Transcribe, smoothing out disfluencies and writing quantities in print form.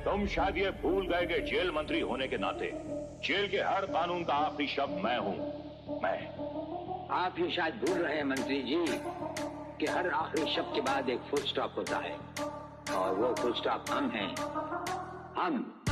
तुम शायद ये भूल गए कि जेल मंत्री होने के नाते जेल के हर कानून का आखिरी शब्द मैं हूं। मैं। आप ये शायद भूल रहे हैं मंत्री जी कि हर आखिरी शब्द के बाद एक फुल स्टॉप होता है, और वो फुल स्टॉप हम हैं। हम